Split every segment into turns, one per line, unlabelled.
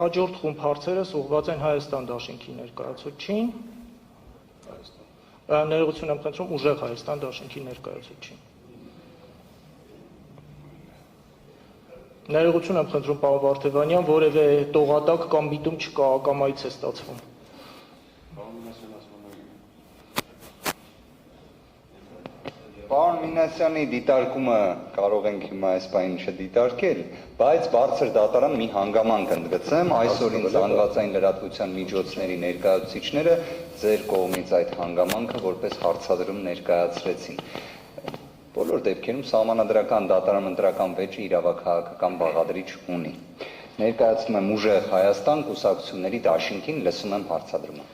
Հաջորդ խումբ հարցերը ուղղված են Հայաստան դաշինքի ներկայացուցչին։ Ներողություն եմ խնդրում ուժեղ Հայաստան դաշինքի ներկայացուցչին։ Ներողություն եմ խնդրում պարոն Վարդևանյան, որևէ տողատակ կամ միտում չկա, ակամայից է ստացվում։
Պարոն Մինասյանի դիտարկումը կարող ենք հիմա այս պահին չդիտարկել, բայց բարձր դատարան մի հանգամանք ընդգծեմ, այսօր ինձ զանգվածային լրատվության միջոցների ներկայացուցիչները ձեր կողմից այդ հանգամանքը որպես հարցադրում ներկայացրեցին։ Բոլոր դեպքերում սահմանադրական դատարան ընտրական վեճը իրավաքաղաքական բաղադրիչ ունի։ Ներկայացնում եմ ուժեղ Հայաստան կուսակցությունների դաշինքին, լսում եմ հարցադրումը։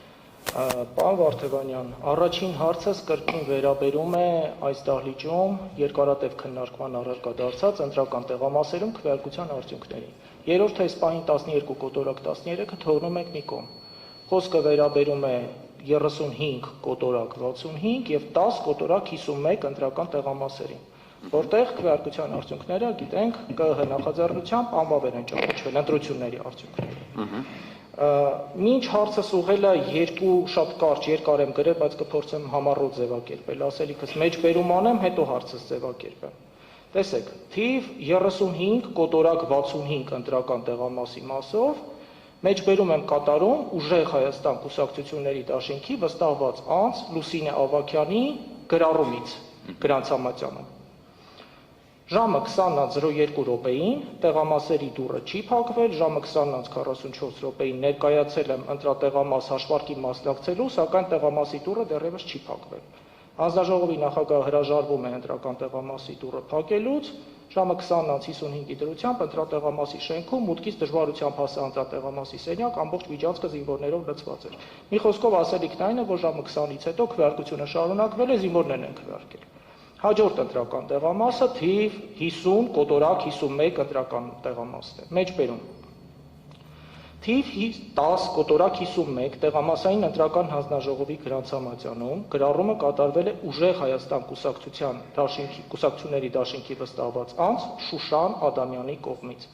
Պարոն Վարդևանյան, առաջին հարցս կրկին վերաբերում է այս դահլիճում երկարատև քննարկման առարկա դարձած ընտրական տեղամասերում քվեարկության արդյունքներին։ Երրորդ այս պահին 12 կոտորակ 13-ը թողնում ենք մի կողմ։ Խոսքը վերաբերում է 35 կոտորակ 65 եւ 10 կոտորակ 51 ընտրական տեղամասերին, որտեղ քվեարկության արդյունքները, գիտենք, ԿԸՀ նախաձեռնությամբ անվավեր են ճանաչվել ընտրությունների արդյունքները։ Մինչ հարցս ուղղել է երկու շատ կարճ երկար եմ գրել, բայց կփորձեմ համառոտ ձևակերպել, ասելիքս մեջբերում անեմ, հետո հարցս ձևակերպեմ։ Տեսեք, թիվ 35 կոտորակ 65 ընտրական տեղամասի մասով մեջբերում եմ կատարում ուժեղ Հայաստան կուսակցությունների դաշինքի վստահված անձ Լուսինե Ավագյանի գրառումից Գրանցամատյանում։ Ժամը 20:02 րոպեին տեղամասերի դուռը չի փակվել, ժամը 20:44 րոպեին ներկայացել եմ ընտրատեղամաս հաշվարկի մասնակցելու, սակայն տեղամասի դուռը դեռևս չի փակվել։ Հանձնաժողովի նախագահը հրաժարվում է ընտրական տեղամասի դուռը փակելուց, ժամը 20:55-ի դրությամբ ընտրատեղամասի շենքում մուտքից դժվարությամբ հասա ընտրատեղամասի սենյակ, ամբողջ միջանցքը զինվորներով լցված էր։ Մի խոսքով ասելիքն այն է, որ ժամը 20-ից հետո քվեարկությունը շարունակվել է, զինվորներն են քվեարկել։ Հաջորդ ընտրական տեղամասը թիվ 50 կոտորակ 51 ընտրական տեղամասն է։ Մեջբերում։ Թիվ 10 կոտորակ 51 տեղամասային ընտրական հանձնաժողովի Գրանցամատյանում գրառումը կատարվել է ուժեղ Հայաստան կուսակցությունների դաշինքի վստահված անձ Շուշան Ադամյանի կողմից։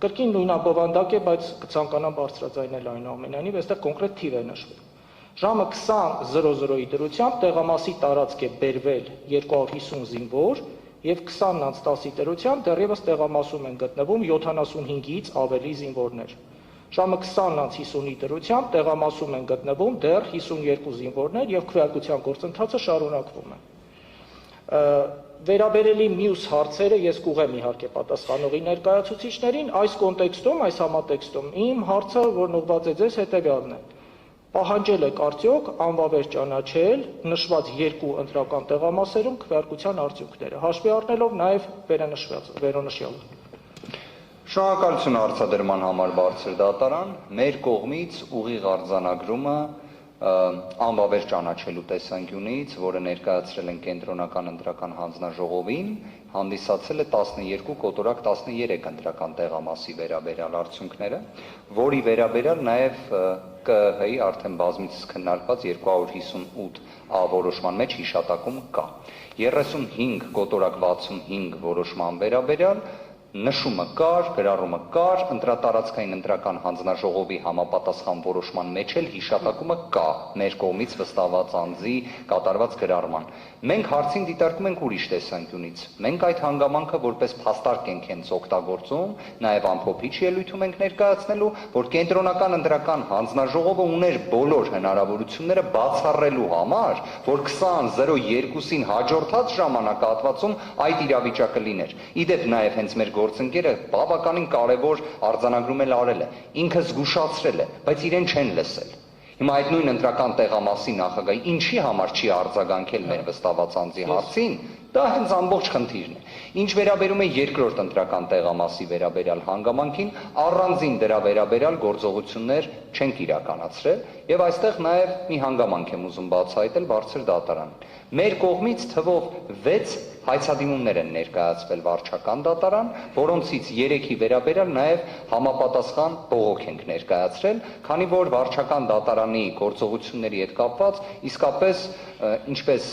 Կրկին նույնաբովանդակ է, բայց կցանկանամ բարձրաձայնել այնուամենայնիվ, այստեղ կոնկրետ թիվ է նշվել։ Ժամը 20:00-ի դրությամբ տեղամասի տարածք է բերվել 250 զինվոր եւ 20:10-ի դրությամբ դեռևս տեղամասում են գտնվում 75-ից ավելի զինվորներ։ Ժամը 20:50-ի դրությամբ տեղամասում են գտնվում դեռ 52 զինվորներ եւ քվեարկության գործընթացը շարունակվում է։ Վերաբերելի մյուս հարցերը ես կուղեմ իհարկե պատասխանողի ներկայացուցիչներին, այս կոնտեքստում, այս համատեքստում իմ հարցը, որն ուղղված է ձեզ, հետեւյալն է։ Պահանջել եք արդյոք անվավեր ճանաչել նշված երկու ընտրական տեղամասերում քվեարկության արդյունքները, հաշվի առնելով նաև վերոնշյալը։
Շնորհակալություն հարցադրման համար բարձր դատարան, մեր կողմից ուղիղ արձանագրումը անվավեր ճանաչելու տեսանկյունից, որը ներկայացրել են կենտրոնական ընտրական հանձնաժողովին, հանդիսացել է 12 կոտորակ 13 ընտրական տեղամասի վերաբերյալ արդյունքները, որի վերաբերյալ նաև ԿԸՀ-ի արդեն բազմիցս քննարկված 258-ա որոշման մեջ հիշատակում կա։ 35 կոտորակ 65 որոշման վերաբերյալ նշումը կար, գրառումը կար, ընտրատարածքային ընտրական հանձնաժողովի համապատասխան որոշման մեջ էլ հիշատակումը կա մեր կողմից վստահված անձի կատարված գրառման։ Մենք հարցին դիտարկում ենք ուրիշ տեսանկյունից։ Մենք այդ հանգամանքը որպես փաստարկ ենք հենց օգտագործում, նաև ամփոփիչ ելույթում ենք ներկայացնելու, որ կենտրոնական ընտրական հանձնաժողովը ուներ բոլոր հնարավորությունները բացառելու համար, որ 20:02-ին հաջորդած ժամանակահատվածում այդ իրավիճակը լիներ։ Իդեպ նաև հենց մեր գործընկերը բավականին կարևոր արձանագրում էլ արել է, ինքը զգուշացրել է, բայց իրեն չեն լսել։ Հիմա այդ նույն ընտրական տեղամասի նախագահի ինչի համար չի արձագանքել մեր վստահված անձի հարցին, դա հենց ամբողջ խնդիրն է։ Ինչ վերաբերում է երկրորդ ընտրական տեղամասի վերաբերյալ հանգամանքին, առանձին դրա վերաբերյալ գործողություններ չենք իրականացրել, եւ այստեղ նաև մի հանգամանք եմ ուզում բացահայտել բարձր դատարանին։ Մեր կողմից թվով 6 հայցադիմումներ են ներկայացվել վարչական դատարան, որոնցից 3-ի վերաբերյալ նաև համապատասխան բողոք ենք ներկայացրել, քանի որ վարչական դատարանի գործողությունների հետ կապված իսկապես ինչպես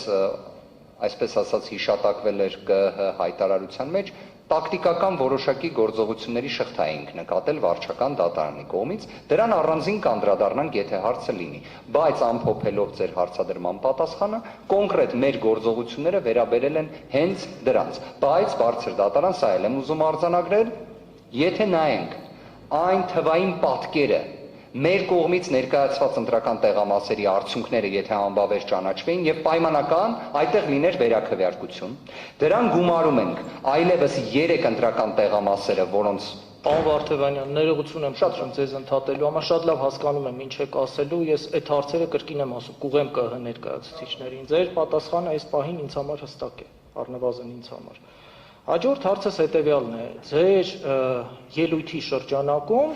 այսպես ասած հիշատակվել էր ԿԸՀ հայտարարության մեջ տակտիկական որոշակի գործողությունների շղթա էինք նկատել վարչական դատարանի կողմից, դրան առանձին կանդրադառնանք, եթե հարցը լինի, բայց ամփոփելով ձեր հարցադրման պատասխանը, կոնկրետ մեր գործողությունները վերաբերել են հենց դրանց, բայց բարձր դատարան, սա էլ եմ ուզում արձանագրել, եթե նայենք այն թվային պատկերը, մեր կողմից ներկայացված ընտրական տեղամասերի արդյունքները, եթե անբավեր ճանաչվեին եւ պայմանական այդտեղ լիներ վերաքվեարկություն, դրան գումարում ենք այլևս 3 ընտրական տեղամասերը, որոնց
Պարոն Վարդևանյան, ներողություն եմ խնդրում ձեզ ընդհատելու համար, շատ լավ հասկանում եմ ինչ եք ասելու, ես այդ հարցերը կրկին եմ ասում, կուղեմ ԿՀ ներկայացուցիչներին, ձեր պատասխանը այս պահին ինձ համար հստակ է, առնվազն ինձ համար։ Հաջորդ հարցս հետևյալն է, ձեր ելույթի շրջանակում,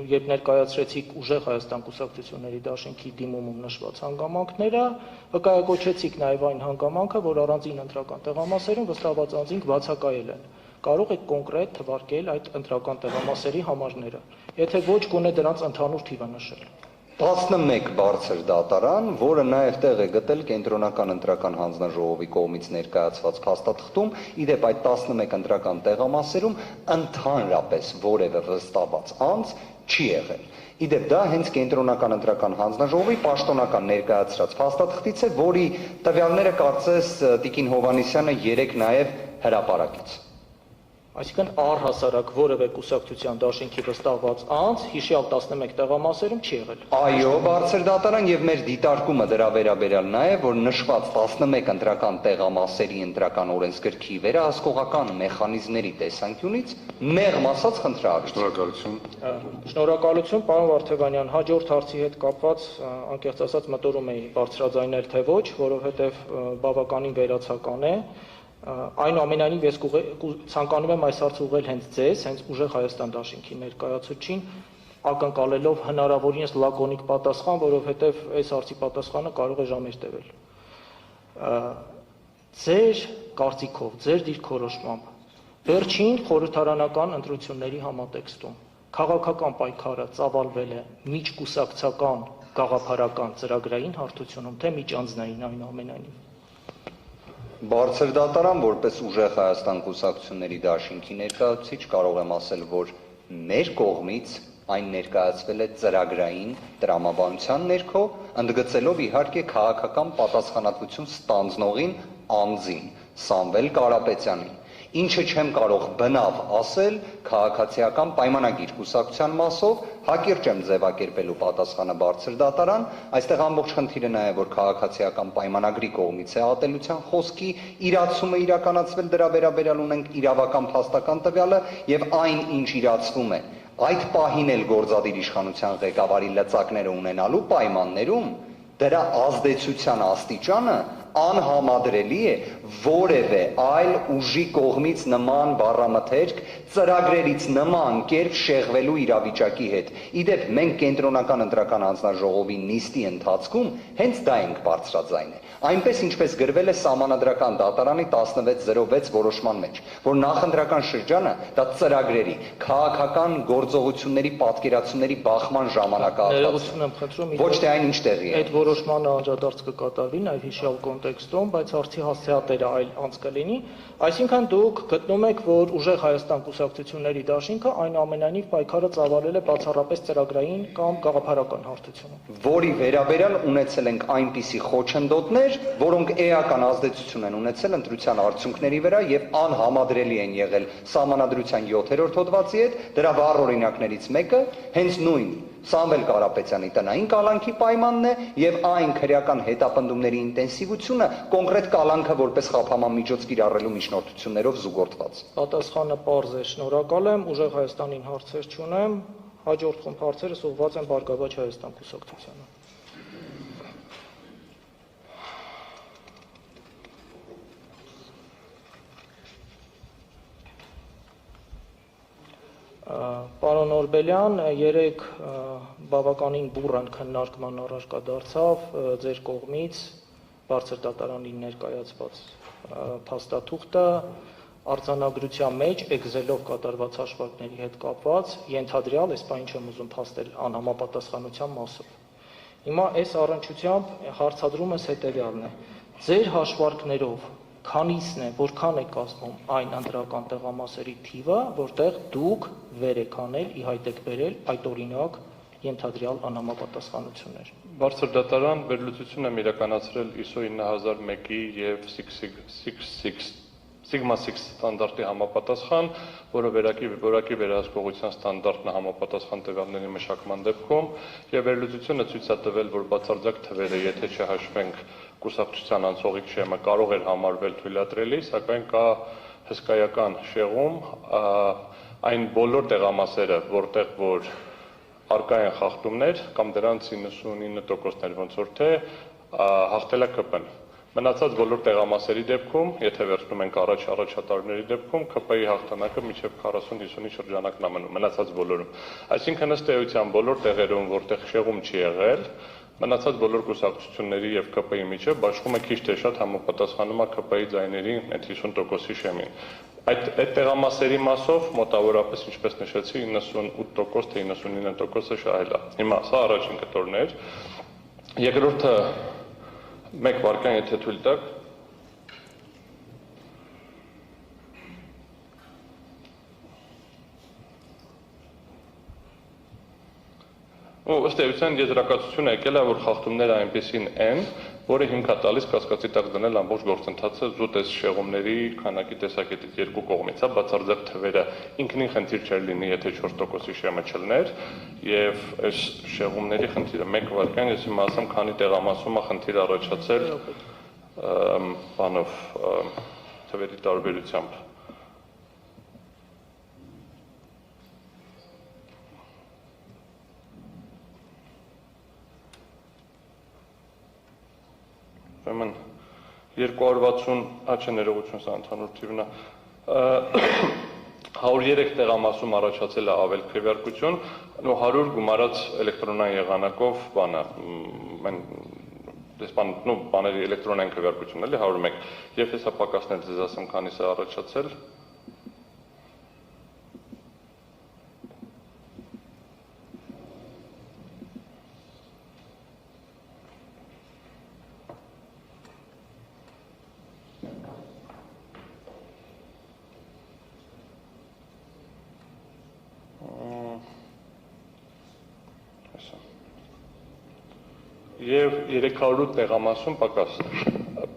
երբ ներկայացրեցիք ուժեղ Հայաստան կուսակցությունների դաշինքի դիմումում նշված հանգամանքները, վկայակոչեցիք նաև այն հանգամանքը, որ առանձին ընտրական տեղամասերում վստահված անձինք բացակայել են։ Կարող եք կոնկրետ թվարկել այդ ընտրական տեղամասերի համարները, եթե ոչ գոնե դրանց ընդհանուր թիվը նշել։
11 բարձր դատարան, որը նաև տեղ է գտել կենտրոնական ընտրական հանձնաժողովի կողմից ներկայացված փաստաթղթում, իդեպ այդ 11 ընտրական տեղամասերում ընդհանրապես որևէ վստահված անձ չի եղել։ Իդեպ դա հենց կենտրոնական ընտրական հանձնաժողովի պաշտոնական ներկայացրած փաստաթղթից է, որի տվյալները կարծես Տիկին Հովհաննիսյանը երեկ նաև հրապարակեց։
Այսինքն առհասարակ որևէ կուսակցության դաշինքի վստահված անձ հիշյալ 11 տեղամասերում չի եղել։
Այո, բարձր դատարան եւ մեր դիտարկումը դրա վերաբերյալ նաեւ, որ նշված 11 ընտրական տեղամասերի ընտրական օրենսգրքի վերահսկողական մեխանիզմների տեսանկյունից մեղմ ասած խնդրահարույց։
Շնորհակալություն։
Շնորհակալություն, պարոն Վարդևանյան, հաջորդ հարցի հետ կապված անկեղծ ասած մտորում էի բարձրաձայնել թե ոչ, որովհետեւ բավականին վերացական է։ Այնուամենայնիվ ես ցանկանում եմ այս հարցը ուղղել հենց ձեզ, հենց ուժեղ Հայաստան դաշինքի ներկայացուցչին, ակնկալելով հնարավորինս լակոնիկ պատասխան, որովհետև այս հարցի պատասխանը կարող է ժամեր տևել։ Ձեր կարծիքով, ձեր դիրքորոշմամբ, վերջին խորհրդարանական ընտրությունների համատեքստում քաղաքական պայքարը ծավալվել է միջկուսակցական գաղափարական ծրագրային հարթությունում, թե միջանձնային այնուամենայնիվ։
Բարձր դատարան, որպես ուժեղ Հայաստան կուսակցությունների դաշինքի ներկայացուցիչ, կարող եմ ասել, որ մեր կողմից այն ներկայացվել է ծրագրային տրամաբանության ներքո, ընդգծելով իհարկե քաղաքական պատասխանատվություն ստանձնողին անձին, Սամվել Կարապետյանին, ինչը չեմ կարող բնավ ասել քաղաքացիական պայմանագիր կուսակցության մասով, հակիրճ եմ ձևակերպելու պատասխանը բարձր դատարան, այստեղ ամբողջ խնդիրը նա է, որ քաղաքացիական պայմանագրի կողմից է ատելության խոսքի իրացումը իրականացվել, դրա վերաբերյալ ունենք իրավական փաստական տվյալը եւ այն, ինչ իրացվում է, այդ պահին էլ գործադիր իշխանության ղեկավարի լծակները ունենալու պայմաններում դրա ազդեցության աստիճանը անհամադրելի է որևէ այլ ուժի կողմից նման բառամթերք ծրագրերից նման կերպ շեղվելու իրավիճակի հետ։ Իդեպ մենք կենտրոնական ընտրական հանձնաժողովի նիստի ընթացքում հենց դա ենք բարձրաձայնել։ Այնպես ինչպես գրվել է Սահմանադրական դատարանի 1606 որոշման մեջ, որ նախընտրական շրջանը դա ծրագրերի, քաղաքական գործողությունների պատկերացումների բախման ժամանակահատվածն է։ Ոչ թե այն ինչ տեղի է։
Այդ որոշմանը անդրադարձ կկատարվի նաև հիշյալ կոնտեքստում, բայց հարցի հասցեատերը այլ անց կլինի, այսինքն դուք գտնում եք, որ ուժեղ Հայաստան կուսակցությունների դաշինքը այնուամենայնիվ պայքարը ծավալել է բացառապես ծրագրային կամ գաղափարական հարթությունում։
Որի վերաբերյալ ունեցել ենք այնպիսի խոչընդոտներ, որոնք էական ազդեցություն են ունեցել ընտրության արդյունքների վրա եւ անհամադրելի են եղել Սահմանադրության 7-րդ հոդվածի հետ, դրա վառ օրինակներից մեկը հենց նույն Սամվել Կարապետյանի տնային կալանքի պայմանն է եւ այն քրեական հետապնդումների ինտենսիվությունը կոնկրետ կալանքը որպես խափանման միջոց կիրառելու միջնորդություններով զուգորդված։
Պատասխանը պարզ է, շնորհակալ եմ, ուժեղ Հայաստանին հարցեր չունեմ, հաջորդ խումբ հարցերս ուղղված են Բարգավաճ Հայաստան կուսակցությանը։ Պարոն Օրբելյան, երեք բավականին բուռն քննարկման առարկա դարձավ ձեր կողմից բարձր դատարանին ներկայացված փաստաթուղթը արձանագրության մեջ էգզելով կատարված հաշվարկների հետ կապված ենթադրյալ, այս բանը չեմ ուզում փաստել անհամապատասխանության մասով։ Հիմա այս առնչությամբ հարցադրումս հետևյալն է. ձեր հաշվարկներով քանիսն է, որքան է կազմում այն ընտրական տեղամասերի թիվը, որտեղ դուք վեր եք անել, ի հայտ եք բերել այդ օրինակ ենթադրյալ անհամապատասխանություններ։
Բարձր դատարան վերլուծություն եմ իրականացրել ISO 9001-ի և Sigma 6 ստանդարտի համապատասխան, որը որակի վերահսկողության ստանդարտն է համապատասխան տվյալների մշակման դեպքում, և վերլուծությունը ցույց է տվել, որ բացարձակ թվերը, եթե չհաշվենք կուսակցության անցողիկ շեմը, կարող էր համարվել թույլատրելի, սակայն կա հսկայական շեղում այն բոլոր տեղամասերը, որտեղ որ առկա են խախտումներ, կամ դրանց 99%-ներ ոնց որ թե հաղթել է ԿՊ-ն։ Մնացած բոլոր տեղամասերի դեպքում, եթե վերցնում ենք առաջատարների դեպքում, ԿՊ-ի հաղթանակը մինչև 40-50-ի շրջանակն է մնում, մնացած բոլորում։ Այսինքն ըստ էության բոլոր տեղերում, որտեղ շեղում չի եղել, մնացած բոլոր կուսակցությունների եւ ԿՊ-ի միջև բաշխումը քիչ թե շատ համապատասխանում է ԿՊ-ի ձայների այդ 50%-ի շեմին։ Այդ տեղամասերի մասով մոտավորապես, ինչպես նշեցի, 98% թե 99%-ը շահել է։ Հիմա սա առաջին կտորն էր։ Երկրորդը մեկ վարքան, եթե թույլ տաք։ Ըստ էության եզրակացությունը եկել է, որ խախտումները այնպեսին են, որը հիմք է տալիս կասկածի տակ դնել ամբողջ գործընթացը զուտ այս շեղումների քանակի տեսակետից երկու կողմից, բացարձակ թվերը ինքնին խնդիր չէր լինի, եթե 4%-ի շեմը չլներ, եւ այս շեղումների խնդիրը մեկ վարքան, ես հիմա ասեմ, քանի տեղամասում է խնդիր առաջացել բանով թվերի տարբերությամբ։ Ուրեմն 260 ներողություն սա ընդհանուր թիվն է 103 տեղամասում առաջացել է ավել քվեարկություն, 100 գումարած էլեկտրոնային եղանակով բանը բաների էլեկտրոնային քվեարկությունն էլի 101 եւ հեսա պակասնել ձեզ ասեմ քանիսը առաջացել Եվ 300 տեղամասում պակաս։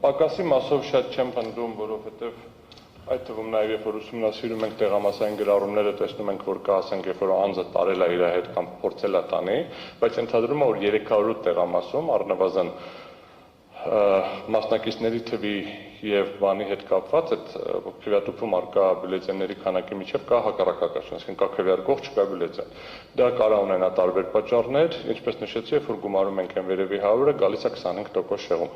Պակասի մասով շատ չեմ պնդում, որովհետև այդ թվում նաև երբ որ ուսումնասիրում ենք տեղամասային գրառումները, տեսնում ենք, որ կա, ասենք, երբ որ անձը տարել է իր հետ կամ փորձել է տանի, բայց ընդհանրում է, որ 300 տեղամասում առնվազն մասնակիցների թվի եւ բանի հետ կապված այդ քվեատուփում արկա բյուլետենների քանակի միջև կա հակառակականություն, այսինքն կա քվեարկող, չկա բյուլետեն։ Դա կարող ունենա տարբեր պատճառներ, ինչպես նշեցի, երբ որ գումարում ենք այն վերևի 100-ը, գալիս է 25% շեղում։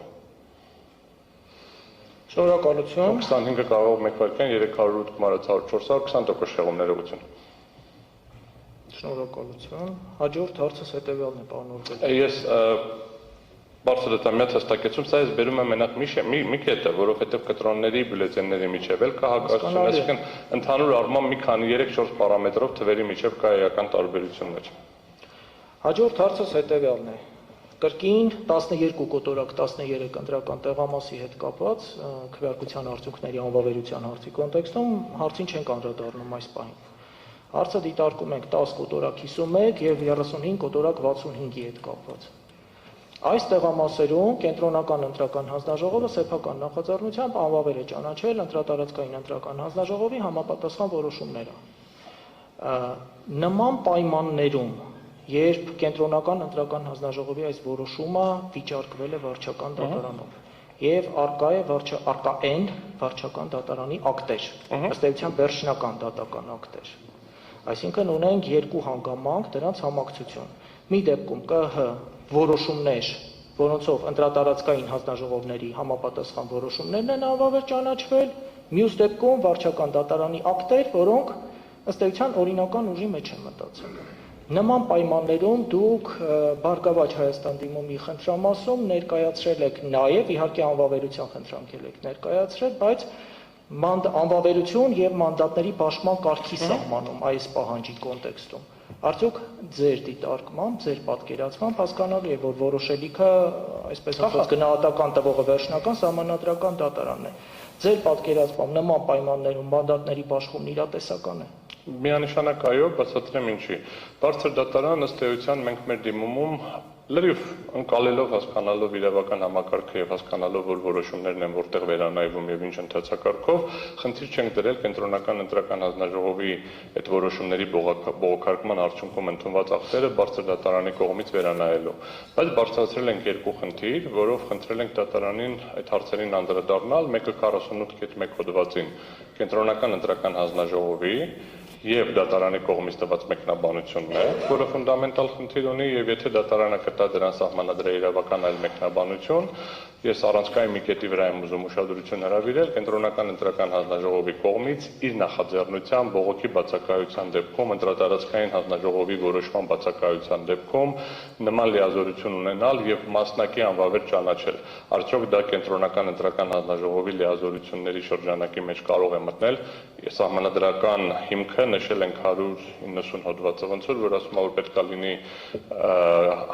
Շնորհակալություն։
25-ը կարող մեկ վայրկյան 308 գումարած 400 20% շեղում ներողություն։
Շնորհակալություն։ Հաջորդ հարցս հետևյալն է, պարոն Օրբելյան։
Ես բարձրատամյա հստակեցում, սա ես բերում եմ մենակ մի կետը, որովհետև կտրոնների բյուլետենների միջև էլ կա հակասություն, այսինքն ընդհանուր առմամբ մի քանի 3-4 պարամետրով թվերի միջև կա էական տարբերություններ։
Հաջորդ հարցս հետևյալն է։ Կրկին 12 կոտորակ 13 ընտրական տեղամասի հետ կապված քվեարկության արդյունքների անվավերության հարցի կոնտեքստում հարցին չենք անդրադառնում այս պահին։ Հարցը դիտարկում ենք 10 կոտորակ 51 եւ 35 կոտորակ 65-ի հետ կապված։ Այս տեղամասերում կենտրոնական ընտրական հանձնաժողովը սեփական նախաձեռնությամբ անվավեր է ճանաչել ընտրատարածքային ընտրական հանձնաժողովի համապատասխան որոշումները։ Նման պայմաններում, երբ կենտրոնական ընտրական հանձնաժողովի այս որոշումը վիճարկվել է վարչական դատարանով եւ արկա են վարչական դատարանի ակտեր, ըստ էության վերջնական դատական ակտեր։ Այսինքն ունենք երկու հանգամանք, դրանց համակցություն։ Մի դեպքում ԿՀ որոշումներ, որոնցով ընտրատարածքային հանձնաժողովների համապատասխան որոշումներն են անվավեր ճանաչվել, մյուս դեպքում վարչական դատարանի ակտեր, որոնք ըստ էության օրինական ուժի մեջ են մտածել։ Նման պայմաններում դուք Բարգավաճ Հայաստան դիմումի խնդրամասում ներկայացրել եք նաև իհարկե անվավերության խնդրանքել եք ներկայացրել, բայց անվավերություն եւ մանդատների պաշտպան կարգի սահմանում այս պահանջի կոնտեքստում։ Արդյոք ձեր դիտարկմամբ, ձեր պատկերացմամբ հասկանալի է, որ որոշելիքը, այսպես ասած, գնահատական տվողը վերջնական սահմանադրական դատարանն է։ Ձեր պատկերացմամբ նման պայմաններում մանդատների բաշխումն իրատեսական է։
Միանշանակ այո, բացատրեմ ինչի։ Բարձր դատարան ըստ էության մենք մեր դիմումում լրիվ ընկալելով, հասկանալով իրավական համակարգը եւ հասկանալով, որ որոշումներն են որտեղ վերանայվում եւ ինչ ընթացակարգով, խնդիր չենք դրել կենտրոնական ընտրական հանձնաժողովի այդ որոշումների բողոքարկման արդյունքում ընդունված ակտերը բարձր դատարանի կողմից վերանայելու։ Բայց բարձրացրել ենք երկու խնդիր, որով խնդրել ենք դատարանին այդ հարցերին անդրադառնալ, մեկը 48.1 հոդվածին կենտրոնական ընտրական հանձնաժողովի եւ դատարանի կողմից տված մեկնաբանությունն է, որը ֆունդամենտալ խնդիր ունի եւ եթե դատարանը կտա դրան սահմանադրեիրավական այլ մեկնաբանություն, ես առանցքային մի կետի վրա եմ ուզում ուշադրություն հրավիրել կենտրոնական ընտրական հանձնաժողովի կողմից իր նախաձեռնության բողոքի բացակայության դեպքում ընտրատարածքային հանձնաժողովի որոշման բացակայության դեպքում նման լիազորություն ունենալ եւ մասնակի անվավեր ճանաչել։ Արդյոք դա կենտրոնական ընտրական հանձնաժողովի լիազորությունների շրջանակի մեջ կարող է մտնել։ Սահմանադրական հիմքը նշել ենք 190 հոդվածը, ոնց որ ասում է, որ պետք է լինի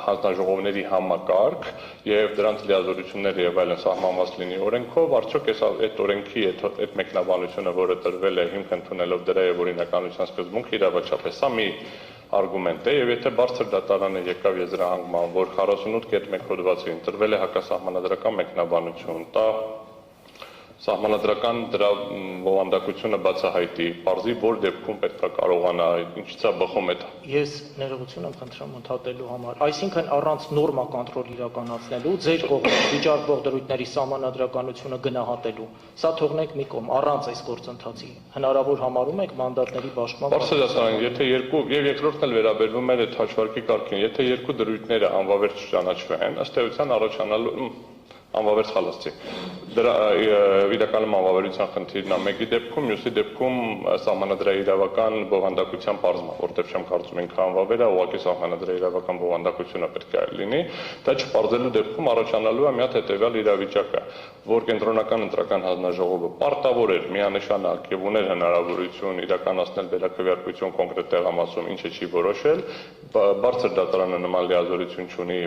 հանձնաժողովների համակարգ եւ դրանց լիազորությունները եւ այլն սահմանված լինի օրենքով, արդյոք այդ օրենքի այդ մեկնաբանությունը, որը տրվել է հիմք ընդունելով դրա եւ օրինականության սկզբունքը իրավաչափ է, սա մի արգումենտ է եւ եթե բարձր դատարանը եկավ եզրահանգման, որ 48.1 հոդվածին տրվել է հակասահմանադրական մեկնաբանություն, տա սահմանադրական դրա բովանդակությունը բացահայտի, պարզի որ դեպքում պետք է կարողանա, ինչից է բխում այդ։
Ես ներողություն եմ խնդրում ընդհատելու համար, այսինքն առանց նորմա կոնտրոլ իրականացնելու, ձեր կողմից վիճարկվող դրույթների սահմանադրականությունը գնահատելու, սա թողնենք մի կողմ, առանց այս գործընթացի, հնարավոր համարում եք մանդատների բաշխման։
Բարձր դատարան, եթե երկու եւ երկրորդն էլ վերաբերվում է այդ հաշվարկի կարգին, եթե երկու դրույթները անվավեր չճանաչվեն, ըստ էության առաջանալու անվավեր խալացի։ Դրա իրականում անվավերության խնդիրն է մեկի դեպքում, մյուսի դեպքում սահմանադրաիրավական բովանդակության պարզումը, որտեղ չեմ կարծում ինքը անվավեր է, ուղղակի սահմանադրաիրավական բովանդակությունը պետք է լինի, դա չպարզելու դեպքում առաջանալու է մի հատ հետեւյալ իրավիճակը, որ կենտրոնական ընտրական հանձնաժողովը պարտավոր էր միանշանակ եւ ուներ հնարավորություն իրականացնել վերաքվեարկություն կոնկրետ տեղամասում, ինչը չի որոշել, բարձր դատարանը նման լիազորություն չունի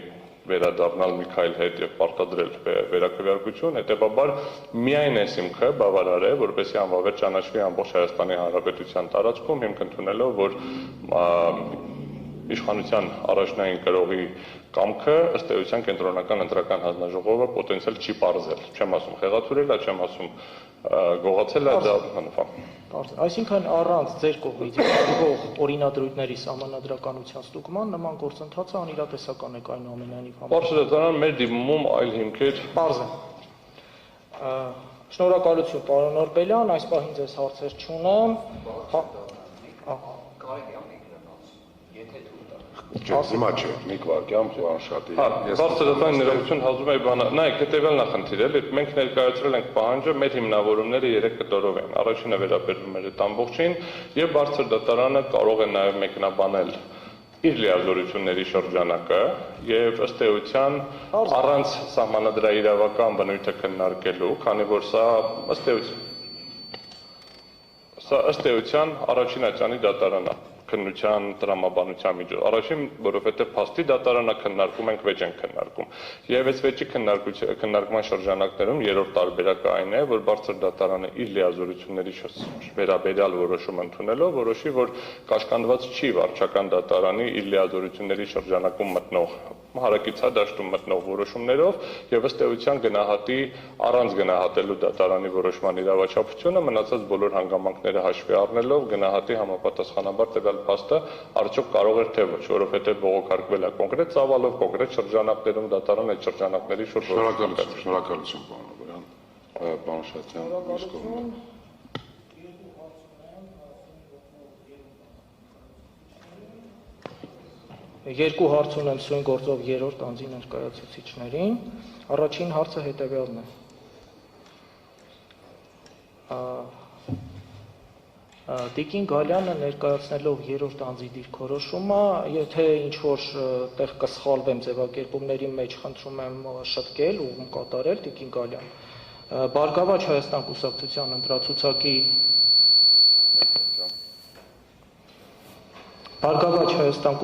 վերադառնալ Միքայել հետ եւ պարտադրել վերաքվեարկություն, հետեւաբար միայն այս հիմքը բավարար է, որպեսզի անվավեր ճանաչվի ամբողջ Հայաստանի Հանրապետության տարածքում, հիմք ընդունելով, որ իշխանության առաջնային կրողի կամքը ըստ էության կենտրոնական ընտրական հանձնաժողովը պոտենցիալ չի պարզել, չեմ ասում խեղաթյուրել, չեմ ասում գողացել է, դա
Այսինքն առանց ձեր կողմից եղող օրինադրույթների սահմանադրականության ստուգման նման գործընթացը անիրատեսական է այնուամենայնիվ համար։
Բարձր դատարան մեր դիմումում այլ հիմքեր
Պարզ է։ Շնորհակալություն պարոն Օրբելյան, այս պահին ձեզ հարցեր չունեմ։
Հիմա չէ, մի վարքյամ անշատի։
Բարձր դատարանի ներողություն հազում է բանը։ Նայեք, հետևյալն է խնդիրը, մենք ներկայացրել ենք պահանջը, մեր հիմնավորումները 3 կտորով են։ Առաջինը վերաբերվում է այդ ամբողջին եւ բարձր դատարանը կարող է նաեւ մեկնաբանել իր լիազորությունների շրջանակը եւ ըստ էության առանց սահմանադրաիրավական բնույթը քննարկելու, քանի որ սա ըստ էության առաջին ատյանի դատարանն է քննության տրամաբանության միջոց։ Առաջին, որովհետև փաստի դատարանը քննարկում ենք, վեճ ենք քննարկում։ Եվ այս վեճի քննարկման շրջանակներում երրորդ տարբերակը այն է, որ բարձր դատարանը իր լիազորությունների վերաբերյալ որոշում ընդունելով որոշի, որ կաշկանդված չի վարչական դատարանի իր լիազորությունների շրջանակում մտնող հարակից մտնող որոշումներով եւ ըստ էության գնահատի առանց գնահատելու դատարանի որոշման իրավաչափությունը մնացած բոլոր հանգամանքները հաշվի առնելով գնահատի համապատասխանաբար տվյալ փաստը արդյոք կարող էր թե ոչ, որովհետեւ բողոքարկվել է կոնկրետ ծավալով, կոնկրետ շրջանակներում դատարան այդ շրջանակների շուրջ
Շնորհակալություն պարոն Օրբելյան, պարոն Շատյան,
Երկու հարց ունեմ սույն գործով երրորդ անձի ներկայացուցիչներին։ Առաջին հարցը հետևյալն է։ Տիկին Գալյանը ներկայացնելով երրորդ անձի դիրքորոշումը, եթե ինչ-որ տեղ կսխալվեմ ձևակերպումների մեջ, խնդրում եմ շտկել ու կատարել Տիկին Գալյան։ Բարգավաճ Հայաստան կուսակցության ընտրացուցակի Բարգավաճ Հայաստան